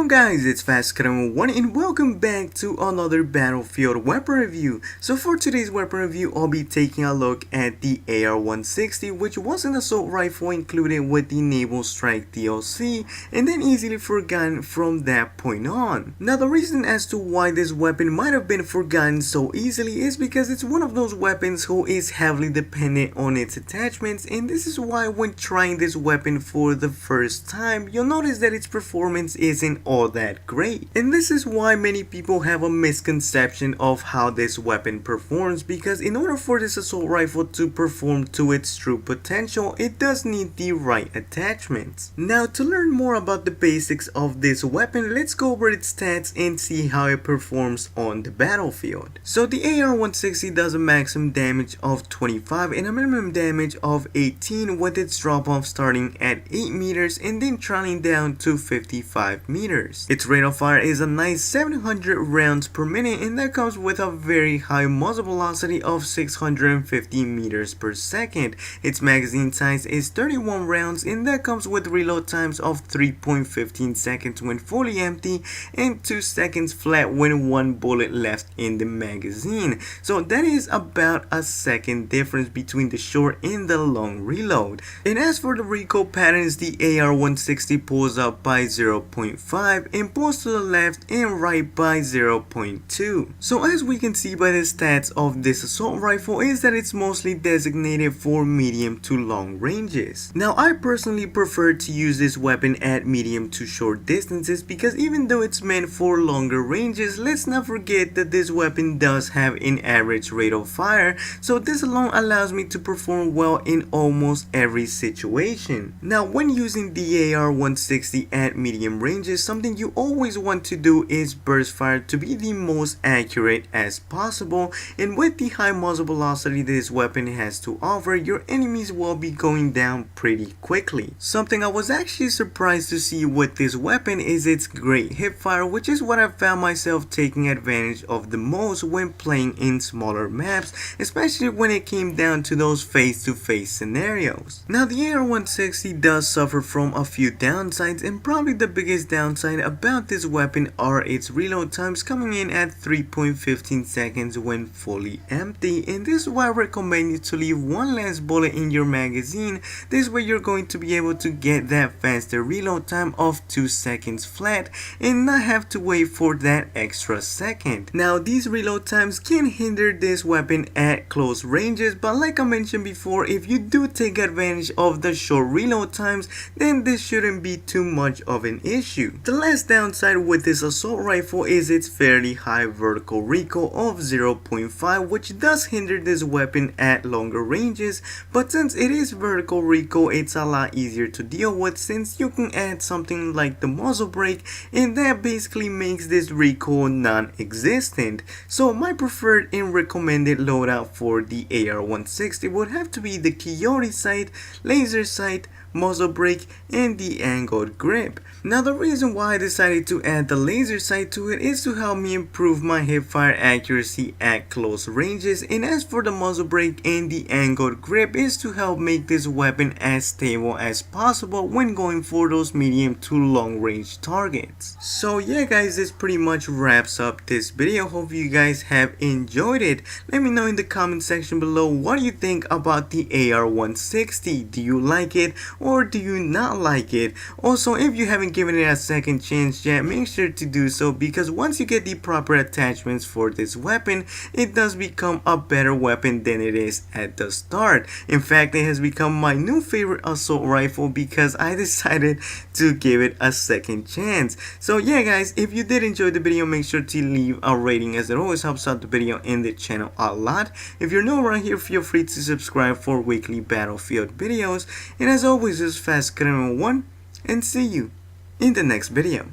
on guys, it's FastDucati101 and welcome back to another Battlefield weapon review. So for today's weapon review, I'll be taking a look at the AR160, which was an assault rifle included with the Naval Strike DLC and then easily forgotten from that point on. Now the reason as to why this weapon might have been forgotten so easily is because it's one of those weapons who is heavily dependent on its attachments, and this is why when trying this weapon for the first time, you'll notice that its performance isn't all that great. And this is why many people have a misconception of how this weapon performs, because in order for this assault rifle to perform to its true potential, it does need the right attachments. Now to learn more about the basics of this weapon, let's go over its stats and see how it performs on the battlefield. So the AR160 does a maximum damage of 25 and a minimum damage of 18, with its drop off starting at 8 meters and then trailing down to 55 meters. Its rate of fire is a nice 700 rounds per minute, and that comes with a very high muzzle velocity of 650 meters per second. Its magazine size is 31 rounds, and that comes with reload times of 3.15 seconds when fully empty and 2 seconds flat when one bullet left in the magazine. So that is about a second difference between the short and the long reload. And as for the recoil patterns, the AR160 pulls up by 0.5 and pulls to the left and right by 0.2. So as we can see by the stats of this assault rifle is that it's mostly designated for medium to long ranges. Now I personally prefer to use this weapon at medium to short distances, because even though it's meant for longer ranges, let's not forget that this weapon does have an average rate of fire, so this alone allows me to perform well in almost every situation. Now when using the AR160 at medium ranges, something you always want to do is burst fire to be the most accurate as possible, and with the high muzzle velocity this weapon has to offer, your enemies will be going down pretty quickly. Something I was actually surprised to see with this weapon is its great hipfire, which is what I found myself taking advantage of the most when playing in smaller maps, especially when it came down to those face-to-face scenarios. Now the AR160 does suffer from a few downsides, and probably the biggest downside about this weapon are its reload times coming in at 3.15 seconds when fully empty, and this is why I recommend you to leave one last bullet in your magazine. This way you're going to be able to get that faster reload time of 2 seconds flat and not have to wait for that extra second. Now these reload times can hinder this weapon at close ranges, but like I mentioned before, if you do take advantage of the short reload times, then this shouldn't be too much of an issue. The last downside with this assault rifle is its fairly high vertical recoil of 0.5, which does hinder this weapon at longer ranges, but since it is vertical recoil, it's a lot easier to deal with since you can add something like the muzzle brake, and that basically makes this recoil non-existent. So my preferred and recommended loadout for the AR160 would have to be the coyote sight, laser sight, muzzle brake, and the angled grip. Now the reason why I decided to add the laser sight to it is to help me improve my hipfire accuracy at close ranges, and as for the muzzle brake and the angled grip is to help make this weapon as stable as possible when going for those medium to long range targets. So yeah guys, this pretty much wraps up this video. Hope you guys have enjoyed it. Let me know in the comment section below what you think about the AR160. Do you like it or do you not like it? Also, if you haven't given it a second chance yet, make sure to do so, because once you get the proper attachments for this weapon, it does become a better weapon than it is at the start. In fact, it has become my new favorite assault rifle because I decided to give it a second chance. So yeah guys, if you did enjoy the video, make sure to leave a rating, as it always helps out the video and the channel a lot. If you're new around here, feel free to subscribe for weekly Battlefield videos, and as always, this is FastDucati101, and see you in the next video.